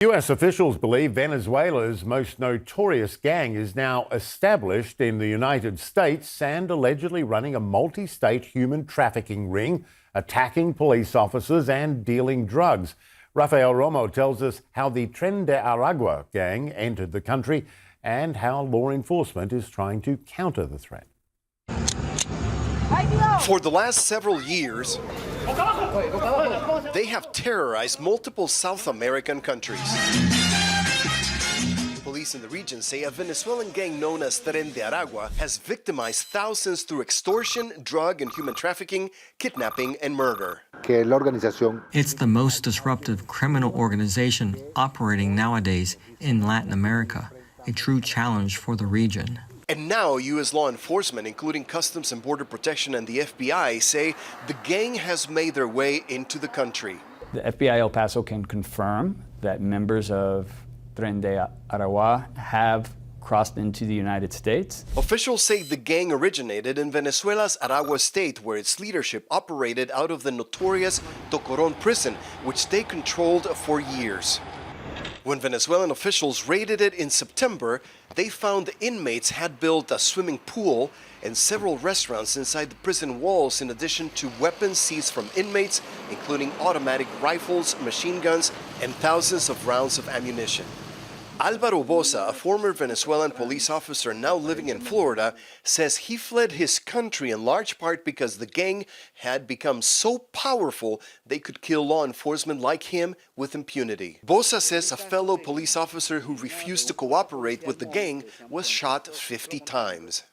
U.S. officials believe Venezuela's most notorious gang is now established in the United States and allegedly running a multi-state human trafficking ring, attacking police officers and dealing drugs. Rafael Romo tells us how the Tren de Aragua gang entered the country and how law enforcement is trying to counter the threat. For the last several years, they have terrorized multiple South American countries. Police in the region say a Venezuelan gang known as Tren de Aragua has victimized thousands through extortion, drug and human trafficking, kidnapping and murder. It's the most disruptive criminal organization operating nowadays in Latin America, a true challenge for the region. And now U.S. law enforcement, including Customs and Border Protection and the FBI, say the gang has made their way into the country. The FBI El Paso can confirm that members of Tren de Aragua have crossed into the United States. Officials say the gang originated in Venezuela's Aragua state, where its leadership operated out of the notorious Tocoron prison, which they controlled for years. When Venezuelan officials raided it in September, they found the inmates had built a swimming pool and several restaurants inside the prison walls, in addition to weapons seized from inmates, including automatic rifles, machine guns, and thousands of rounds of ammunition. Álvaro Bosa, a former Venezuelan police officer now living in Florida, says he fled his country in large part because the gang had become so powerful they could kill law enforcement like him with impunity. Bosa says a fellow police officer who refused to cooperate with the gang was shot 50 times.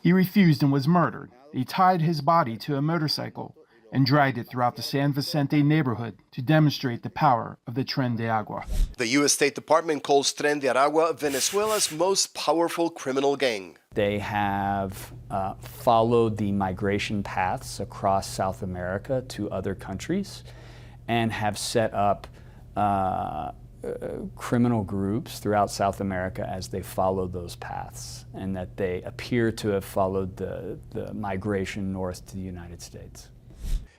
He refused and was murdered. They tied his body to a motorcycle and dragged it throughout the San Vicente neighborhood to demonstrate the power of the Tren de Aragua. The U.S. State Department calls Tren de Aragua Venezuela's most powerful criminal gang. They have followed the migration paths across South America to other countries and have set up criminal groups throughout South America as they follow those paths, and that they appear to have followed the migration north to the United States.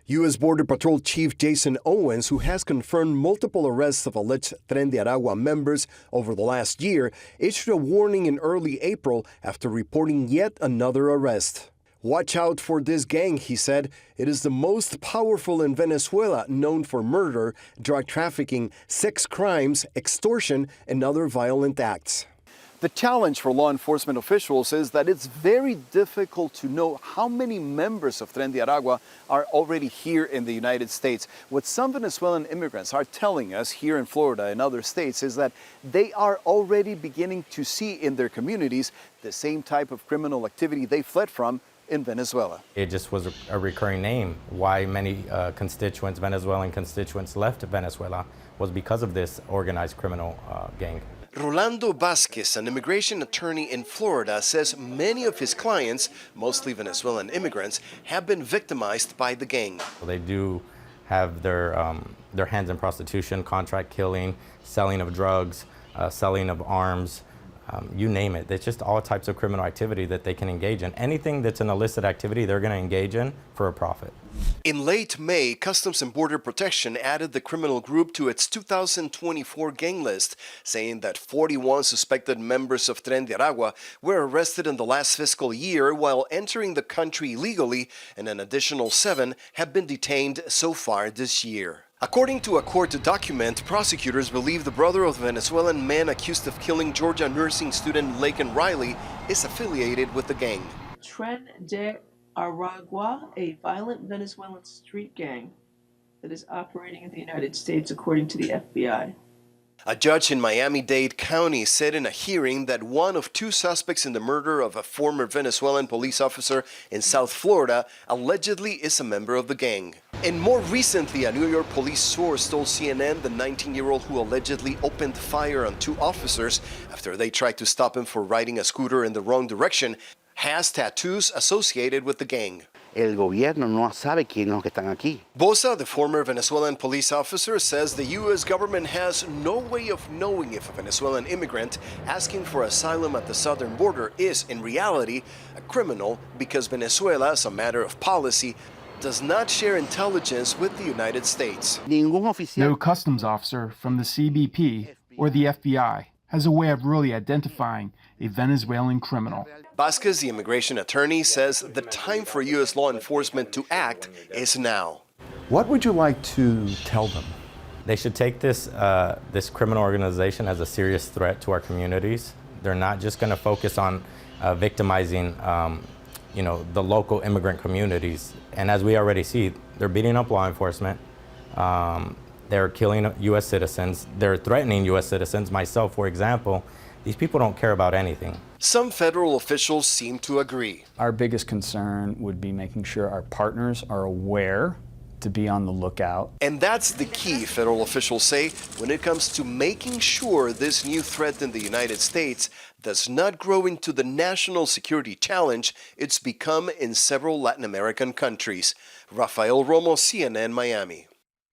U.S. Border Patrol Chief Jason Owens, who has confirmed multiple arrests of alleged Tren de Aragua members over the last year, issued a warning in early April after reporting yet another arrest. "Watch out for this gang," he said. "It is the most powerful in Venezuela, known for murder, drug trafficking, sex crimes, extortion, and other violent acts." The challenge for law enforcement officials is that it's very difficult to know how many members of Tren de Aragua are already here in the United States. What some Venezuelan immigrants are telling us here in Florida and other states is that they are already beginning to see in their communities the same type of criminal activity they fled from in Venezuela. It just was a recurring name. Why many Venezuelan constituents left Venezuela was because of this organized criminal gang. Rolando Vasquez, an immigration attorney in Florida, says many of his clients, mostly Venezuelan immigrants, have been victimized by the gang. They do have their hands in prostitution, contract killing, selling of drugs, selling of arms, you name it. It's just all types of criminal activity that they can engage in. Anything that's an illicit activity, they're going to engage in for a profit. In late May, Customs and Border Protection added the criminal group to its 2024 gang list, saying that 41 suspected members of Tren de Aragua were arrested in the last fiscal year while entering the country illegally, and an additional 7 have been detained so far this year. According to a court document, prosecutors believe the brother of the Venezuelan man accused of killing Georgia nursing student Laken Riley is affiliated with the gang. Tren de Aragua, a violent Venezuelan street gang that is operating in the United States, according to the FBI. A judge in Miami-Dade County said in a hearing that one of 2 suspects in the murder of a former Venezuelan police officer in South Florida allegedly is a member of the gang. And more recently, a New York police source told CNN the 19-year-old who allegedly opened fire on 2 officers after they tried to stop him for riding a scooter in the wrong direction has tattoos associated with the gang. El gobierno no sabe quiénes que están aquí. Bosa, the former Venezuelan police officer, says the U.S. government has no way of knowing if a Venezuelan immigrant asking for asylum at the southern border is, in reality, a criminal, because Venezuela, as a matter of policy, does not share intelligence with the United States. No customs officer from the CBP or the FBI has a way of really identifying a Venezuelan criminal. Vasquez, the immigration attorney, says the time for U.S. law enforcement to act is now. What would you like to tell them? They should take this criminal organization as a serious threat to our communities. They're not just going to focus on victimizing the local immigrant communities. And as we already see, they're beating up law enforcement. They're killing U.S. citizens. They're threatening U.S. citizens. Myself, for example, these people don't care about anything. Some federal officials seem to agree. Our biggest concern would be making sure our partners are aware to be on the lookout. And that's the key, federal officials say, when it comes to making sure this new threat in the United States does not grow into the national security challenge it's become in several Latin American countries. Rafael Romo, CNN, Miami.